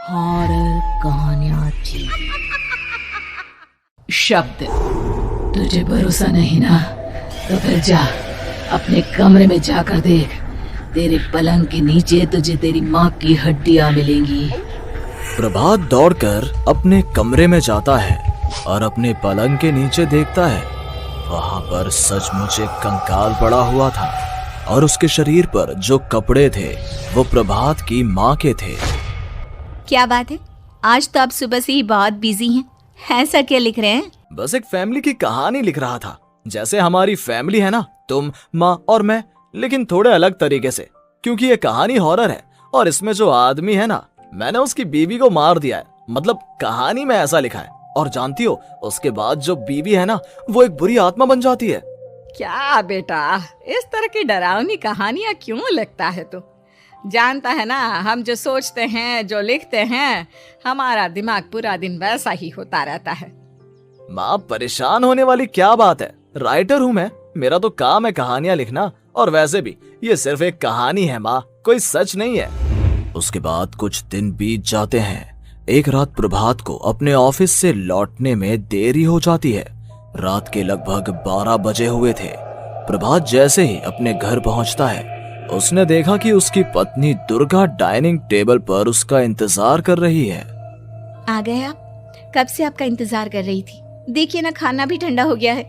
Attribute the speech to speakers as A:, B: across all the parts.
A: Horror कहानियां थी। शब्द, तुझे भरोसा नहीं ना, तो फिर जा अपने कमरे में जाकर देख। तेरे पलंग के नीचे तुझे तेरी माँ की हड्डियां मिलेंगी।
B: प्रभात दौड़कर अपने कमरे में जाता है और अपने पलंग के नीचे देखता है। वहां पर सचमुच एक कंकाल पड़ा हुआ था और उसके शरीर पर जो कपड़े थे वो प्रभात की माँ के थे।
C: क्या बात है, आज तो आप सुबह से ही बहुत बिजी हैं। ऐसा क्या लिख रहे हैं?
B: बस एक फैमिली की कहानी लिख रहा था। जैसे हमारी फैमिली है ना, तुम, माँ और मैं, लेकिन थोड़े अलग तरीके से, क्योंकि ये कहानी हॉरर है और इसमें जो आदमी है ना, मैंने उसकी बीवी को मार दिया है। मतलब कहानी में ऐसा लिखा है। और जानती हो, उसके बाद जो बीवी है ना, वो एक बुरी आत्मा बन जाती है।
D: क्या बेटा, इस तरह की डरावनी कहानियां क्यों लिखता है तू? जानता है ना, हम जो सोचते हैं, जो लिखते हैं, हमारा दिमाग पूरा दिन वैसा ही होता रहता है।
B: माँ, परेशान होने वाली क्या बात है? राइटर हूँ मैं, मेरा तो काम है कहानियां लिखना। और वैसे भी ये सिर्फ एक कहानी है माँ, कोई सच नहीं है। उसके बाद कुछ दिन बीत जाते हैं। एक रात प्रभात को अपने ऑफिस से लौटने में देरी हो जाती है। रात के लगभग 12 बजे हुए थे। प्रभात जैसे ही अपने घर पहुंचता है, उसने देखा कि उसकी पत्नी दुर्गा डाइनिंग टेबल पर उसका इंतजार कर रही है।
C: आ गए आप? कब से आपका इंतजार कर रही थी। देखिए ना, खाना भी ठंडा हो गया है।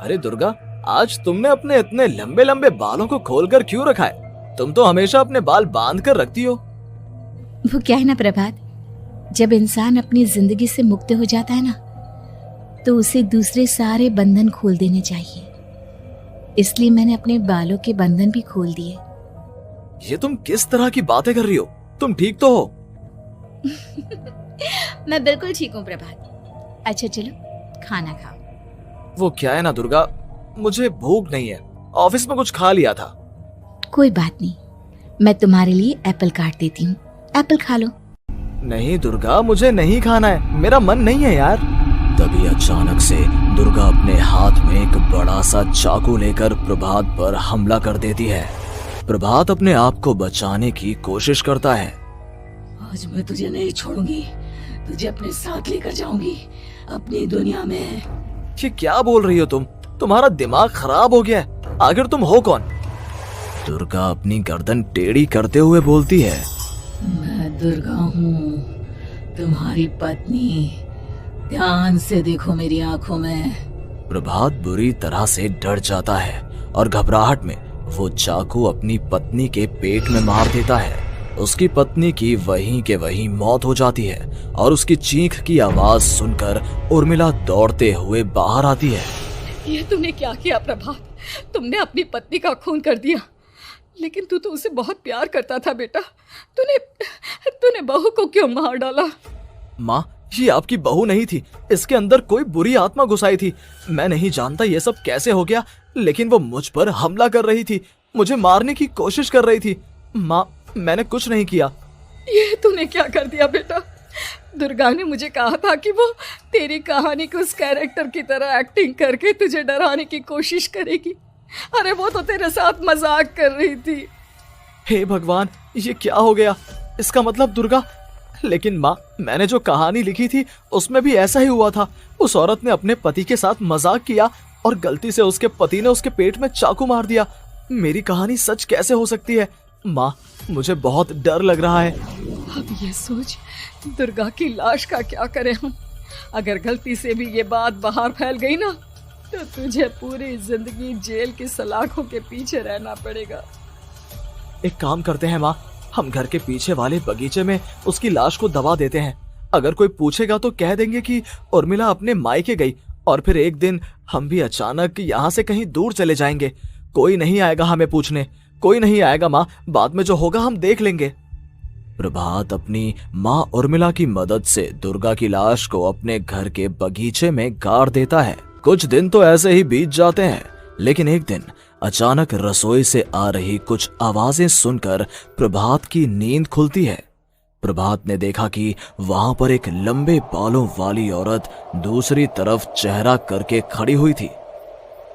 B: अरे दुर्गा, आज तुमने अपने इतने लंबे लंबे बालों को खोलकर क्यों रखा है? तुम तो हमेशा अपने बाल बांध कर रखती हो।
C: वो क्या है ना प्रभात, जब इंसान अपनी जिंदगी से मुक्त हो जाता है ना, तो उसे दूसरे सारे बंधन खोल देने चाहिए। इसलिए मैंने अपने बालों के बंधन भी खोल दिए।
B: ये तुम किस तरह की बातें कर रही हो? तुम ठीक तो हो?
C: मैं बिल्कुल ठीक हूँ प्रभात। अच्छा चलो खाना खाओ।
B: वो क्या है ना दुर्गा, मुझे भूख नहीं है। ऑफिस में कुछ खा लिया था।
C: कोई बात नहीं, मैं तुम्हारे लिए एप्पल काट देती हूँ, एप्पल खा लो।
B: नहीं दुर्गा, मुझे नहीं खाना है, मेरा मन नहीं है यार। तभी अचानक से दुर्गा अपने हाथ में एक बड़ा सा चाकू लेकर प्रभात पर हमला कर देती है। प्रभात अपने आप को बचाने की कोशिश करता है।
A: आज मैं तुझे नहीं छोड़ूंगी, तुझे अपने साथ लेकर जाऊंगी अपनी दुनिया में।
B: ये क्या बोल रही हो तुम? तुम्हारा दिमाग खराब हो गया है। आखिर तुम हो कौन? दुर्गा अपनी गर्दन टेढ़ी करते हुए बोलती है,
A: मैं दुर्गा हूँ, तुम्हारी पत्नी। ध्यान से देखो मेरी आंखों में।
B: प्रभात बुरी तरह से डर जाता है और घबराहट में वो चाकू अपनी पत्नी के पेट में मार देता है। उसकी पत्नी की वहीं के वहीं मौत हो जाती है और उसकी चीख की आवाज सुनकर उर्मिला दौड़ते हुए बाहर आती है।
D: ये तुमने क्या किया प्रभात? तुमने अपनी पत्नी का खून कर दिया। लेकिन तू तो उसे बहुत प्यार करता था बेटा। तूने बहू को क्यों मार डाला?
B: माँ, ये आपकी बहू नहीं थी, इसके अंदर कोई बुरी आत्मा घुसाई थी। मैं नहीं जानता ये सब कैसे हो गया, लेकिन वो मुझ पर हमला कर रही थी, मुझे मारने की कोशिश कर रही थी। माँ, मैंने कुछ नहीं किया।
D: ये तूने क्या कर दिया बेटा? दुर्गा ने मुझे कहा था कि वो तेरी कहानी के उस कैरेक्टर की तरह एक्टिंग करके तुझे डराने की कोशिश करेगी। अरे वो तो तेरे साथ मजाक कर रही थी।
B: हे भगवान, ये क्या हो गया? इसका मतलब दुर्गा। लेकिन माँ, मैंने जो कहानी लिखी थी उसमें भी ऐसा ही हुआ था। उस औरत ने अपने पति के साथ मजाक किया और गलती से उसके पति ने उसके पेट में चाकू मार दिया। मेरी कहानी सच कैसे हो सकती है? माँ, मुझे बहुत डर लग रहा है।
D: अब ये सोच, दुर्गा की लाश का क्या करें हम? अगर गलती से भी ये बात बाहर फैल गई ना, तो तुझे पूरी जिंदगी जेल की सलाखों के पीछे रहना पड़ेगा।
B: एक काम करते हैं माँ, हम घर के पीछे वाले बगीचे में उसकी लाश को दबा देते हैं। अगर कोई पूछेगा तो कह देंगे कि उर्मिला अपने मायके गई और फिर एक दिन हम भी अचानक यहाँ से कहीं दूर चले जाएंगे। कोई नहीं आएगा हमें पूछने, कोई नहीं आएगा माँ, बाद में जो होगा हम देख लेंगे। प्रभात अपनी माँ उर्मिला की मदद से दुर्गा की लाश को अपने घर के बगीचे में गाड़ देता है। कुछ दिन तो ऐसे ही बीत जाते हैं, लेकिन एक दिन अचानक रसोई से आ रही कुछ आवाजें सुनकर प्रभात की नींद खुलती है। प्रभात ने देखा कि वहां पर एक लंबे बालों वाली औरत दूसरी तरफ चेहरा करके खड़ी हुई थी।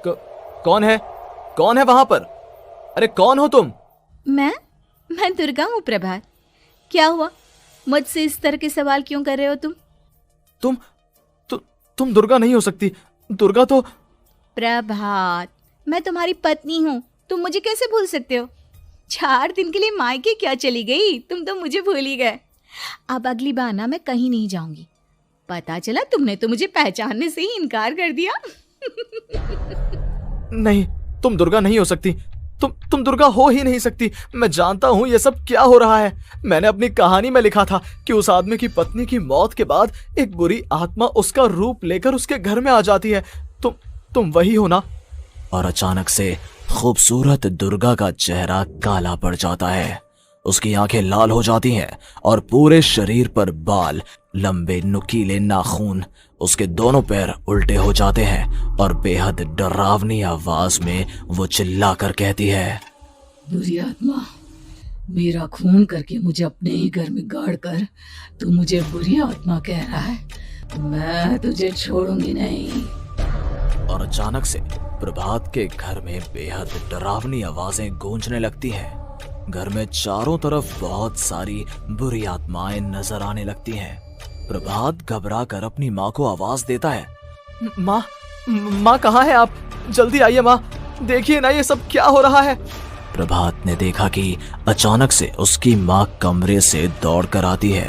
B: कौन है? कौन है वहां पर? अरे कौन हो तुम?
C: मैं दुर्गा हूँ प्रभात। क्या हुआ? मुझसे इस तरह के सवाल क्यों कर रहे हो तुम?
B: तुम दुर्गा नहीं हो सकती। दुर्गा तो
C: प्रभात, मैं तुम्हारी पत्नी हूँ, तुम मुझे कैसे भूल सकते हो? 4 दिन के लिए मायके क्या चली गई, तुम तो मुझे भूल ही गए। अब अगली बार ना मैं कहीं नहीं जाऊंगी। पता चला तुमने तो मुझे पहचानने से ही इनकार कर दिया।
B: नहीं, तुम दुर्गा नहीं हो सकती। तुम दुर्गा हो ही नहीं सकती। मैं जानता हूं ये सब क्या हो रहा है। मैंने अपनी कहानी में लिखा था कि उस आदमी की पत्नी की मौत के बाद एक बुरी आत्मा उसका रूप लेकर उसके घर में आ जाती है। तुम वही हो ना? और अचानक से खूबसूरत दुर्गा का चेहरा काला पड़ जाता है। उसकी आंखें लाल हो जाती हैं और पूरे शरीर पर बाल, लंबे नुकीले नाखून, उसके दोनों पैर उल्टे हो जाते हैं और बेहद डरावनी आवाज में वो चिल्लाकर कहती है,
A: बुरी आत्मा, मेरा खून करके मुझे अपने ही घर में गाड़ कर तू मुझे बुरी आत्मा कह रहा है? मैं तुझे छोड़ूंगी नहीं।
B: और अचानक से प्रभात के घर में बेहद डरावनी आवाजें गूंजने लगती हैं। घर में चारों तरफ बहुत सारी बुरी आत्माएं नजर आने लगती हैं। प्रभात घबरा कर अपनी माँ को आवाज देता है, माँ कहाँ है आप? जल्दी आइए माँ, देखिए ना ये सब क्या हो रहा है। प्रभात ने देखा कि अचानक से उसकी माँ कमरे से दौड़ कर आती है।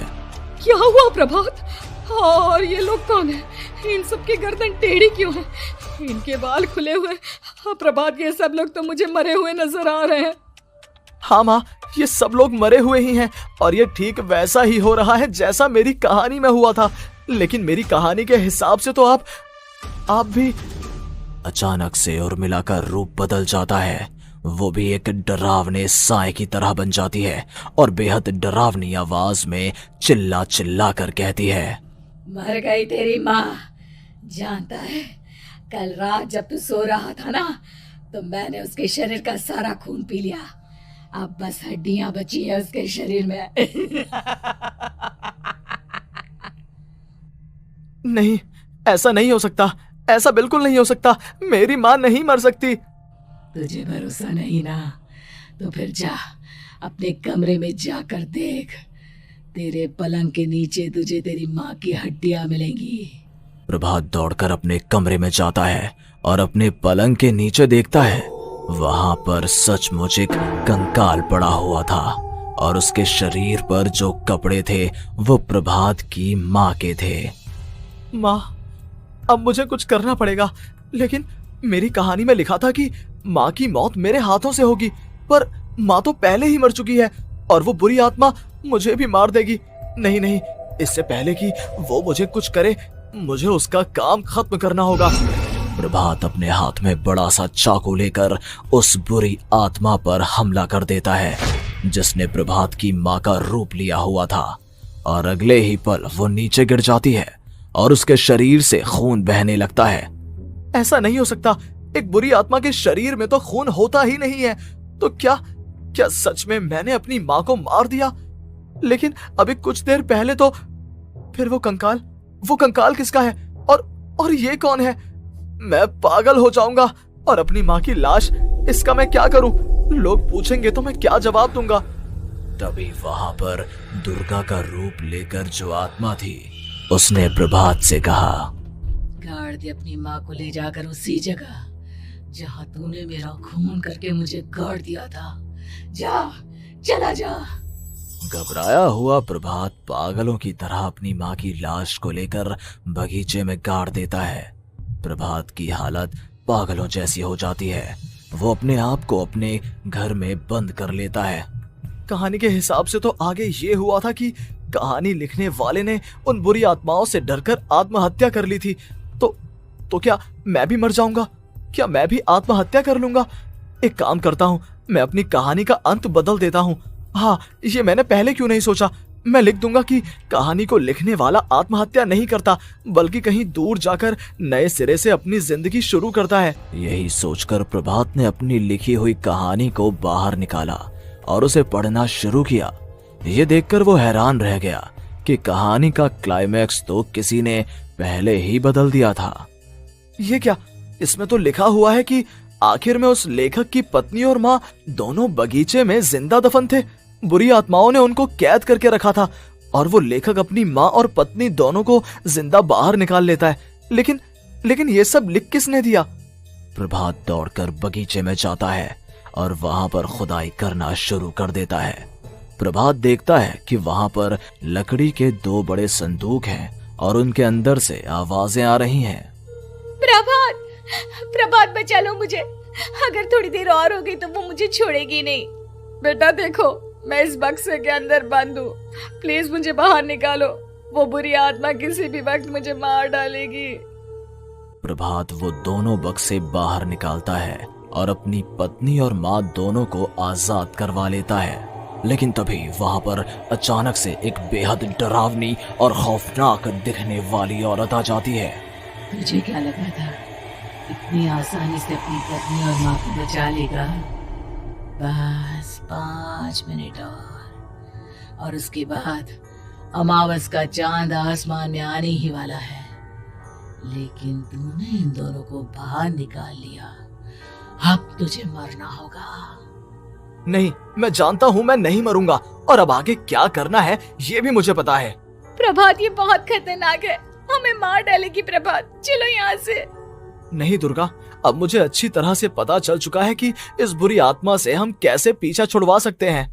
D: क्या हुआ प्रभात? और ये लोग कौन है? इन सब की गर्दन टेढ़ी क्यों है? इनके बाल खुले हुए। प्रभात, ये सब लोग तो मुझे मरे हुए नजर आ रहे हैं।
B: हाँ माँ, ये सब लोग मरे हुए ही हैं और ये ठीक वैसा ही हो रहा है जैसा मेरी कहानी में हुआ था। लेकिन मेरी कहानी के हिसाब से तो आप भी। अचानक से उर्मिला का रूप बदल जाता है। वो भी एक डरावने साए की तरह बन जाती है और बेहद डरावनी आवाज में चिल्ला चिल्ला कर कहती है,
A: मर गई तेरी माँ। जानता है, कल रात जब तू सो रहा था ना, तो मैंने उसके शरीर का सारा खून पी लिया। अब बस हड्डियां बची है उसके शरीर में।
B: नहीं, ऐसा नहीं हो सकता। ऐसा बिल्कुल नहीं हो सकता। मेरी माँ नहीं मर सकती।
A: तुझे भरोसा नहीं ना? तो फिर जा, अपने कमरे में जाकर देख। तेरे पलंग के नीचे तुझे तेरी माँ की हड्डियां मिलेंगी।
B: प्रभात दौड़कर अपने कमरे में जाता है और अपने पलंग के नीचे देखता है। वहां पर सचमुच एक कंकाल पड़ा हुआ था और उसके शरीर पर जो कपड़े थे वो प्रभात की माँ के थे। माँ, अब मुझे कुछ करना पड़ेगा। लेकिन मेरी कहानी में लिखा था कि माँ की मौत मेरे हाथों से होगी, पर माँ तो पहले ही मर चुकी है और वो बुरी आत्मा मुझे भी मार देगी। नहीं नहीं, इससे पहले कि वो मुझे कुछ करे, मुझे उसका काम खत्म करना होगा। प्रभात अपने हाथ में बड़ा सा चाकू लेकर उस बुरी आत्मा पर हमला कर देता है जिसने प्रभात की माँ का रूप लिया हुआ था, और अगले ही पल वो नीचे गिर जाती है और उसके शरीर से खून बहने लगता है। ऐसा नहीं हो सकता। एक बुरी आत्मा के शरीर में तो खून होता ही नहीं है। तो क्या सच में मैंने अपनी माँ को मार दिया? लेकिन अभी कुछ देर पहले तो फिर वो कंकाल किसका है? और ये कौन है? मैं पागल हो जाऊंगा। और अपनी माँ की लाश, इसका मैं क्या करूं? लोग पूछेंगे तो मैं क्या जवाब दूंगा? तभी वहां पर दुर्गा का रूप लेकर जो आत्मा थी उसने प्रभात से कहा,
A: गाड़ दे अपनी माँ को ले जाकर उसी जगह जहाँ तूने मेरा खून करके मुझे गाड़ दिया था। जा, चला जा।
B: घबराया हुआ प्रभात पागलों की तरह अपनी माँ की लाश को लेकर बगीचे में गाड़ देता है। प्रभात की हालत पागलों जैसी हो जाती है। वो अपने आप को अपने घर में बंद कर लेता है। कहानी के हिसाब से तो आगे ये हुआ था कि कहानी लिखने वाले ने उन बुरी आत्माओं से डरकर आत्महत्या कर ली थी। तो क्या मैं भी मर जाऊंगा? क्या मैं भी आत्महत्या कर लूंगा? एक काम करता हूँ, मैं अपनी कहानी का अंत बदल देता हूँ। हाँ, ये मैंने पहले क्यों नहीं सोचा। मैं लिख दूंगा कि कहानी को लिखने वाला आत्महत्या नहीं करता, बल्कि कहीं दूर जाकर नए सिरे से अपनी जिंदगी शुरू करता है। यही सोचकर प्रभात ने अपनी लिखी हुई कहानी को बाहर निकाला और उसे पढ़ना शुरू किया। ये देखकर वो हैरान रह गया कि कहानी का क्लाइमैक्स तो किसी ने पहले ही बदल दिया था। ये क्या? इसमें तो लिखा हुआ है कि आखिर में उस लेखक की पत्नी और माँ दोनों बगीचे में जिंदा दफन थे। बुरी आत्माओं ने उनको कैद करके रखा था और वो लेखक अपनी माँ और पत्नी दोनों को जिंदा बाहर निकाल लेता है। लेकिन ये सब लिख किसने दिया? प्रभात दौड़कर बगीचे में जाता है और वहां पर खुदाई करना शुरू कर देता है। प्रभात देखता है कि वहां पर लकड़ी के 2 बड़े संदूक हैं और उनके अंदर से आवाजें आ रही हैं।
C: प्रभात बचा लो मुझे, अगर थोड़ी देर और हो गई तो वो मुझे छोड़ेगी नहीं।
D: बेटा देखो, मैं इस बक्से के अंदर बंद हूँ, प्लीज मुझे बाहर निकालो, वो बुरी आत्मा किसी भी वक्त मुझे मार डालेगी।
B: प्रभात वो दोनों बक्से बाहर निकालता है और अपनी पत्नी और माँ दोनों को आजाद करवा लेता है। लेकिन तभी वहां पर अचानक से एक बेहद डरावनी और खौफनाक दिखने वाली औरत आ जाती है।
A: तुझे क्या लगा था इतनी आसानी से अपनी पत्नी और माँ को बचा लेगा? बस 5 मिनट और उसके बाद अमावस का चांद आसमान में आने ही वाला है। लेकिन तूने इन दोनों को बाहर निकाल लिया, अब तुझे मरना होगा।
B: नहीं, मैं जानता हूँ मैं नहीं मरूंगा, और अब आगे क्या करना है ये भी मुझे पता है।
C: प्रभात ये बहुत खतरनाक है, हमें मार डालेगी प्रभात, चलो यहाँ से।
B: नहीं दुर्गा, अब मुझे अच्छी तरह से पता चल चुका है कि इस बुरी आत्मा से हम कैसे पीछा छुड़वा सकते हैं।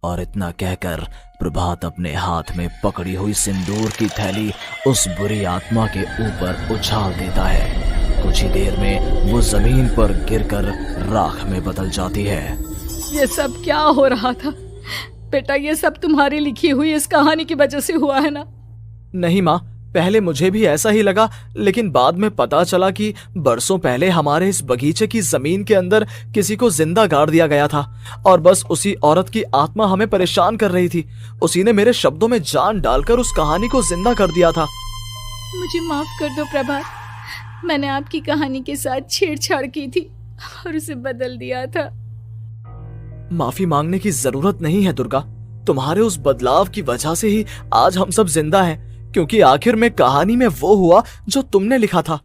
B: और इतना कहकर प्रभात अपने हाथ में पकड़ी हुई सिंदूर की थैली उस बुरी आत्मा के ऊपर उछाल देता है। कुछ ही देर में वो जमीन पर गिरकर राख में बदल जाती है।
D: ये सब क्या हो रहा था बेटा? ये सब तुम्हारी लिखी हुई इस कहानी की वजह से हुआ है ना?
B: नहीं माँ, पहले मुझे भी ऐसा ही लगा, लेकिन बाद में पता चला कि बरसों पहले हमारे इस बगीचे की जमीन के अंदर किसी को जिंदा गाड़ दिया गया था और बस उसी औरत की आत्मा हमें परेशान कर रही थी। उसी ने मेरे शब्दों में जान डालकर उस कहानी को जिंदा कर दिया था।
C: मुझे माफ कर दो प्रभात, मैंने आपकी कहानी के साथ छेड़छाड़ की थी और उसे बदल दिया था।
B: माफी मांगने की जरूरत नहीं है दुर्गा, तुम्हारे उस बदलाव की वजह से ही आज हम सब जिंदा हैं, क्योंकि आखिर में कहानी में वो हुआ जो तुमने लिखा था।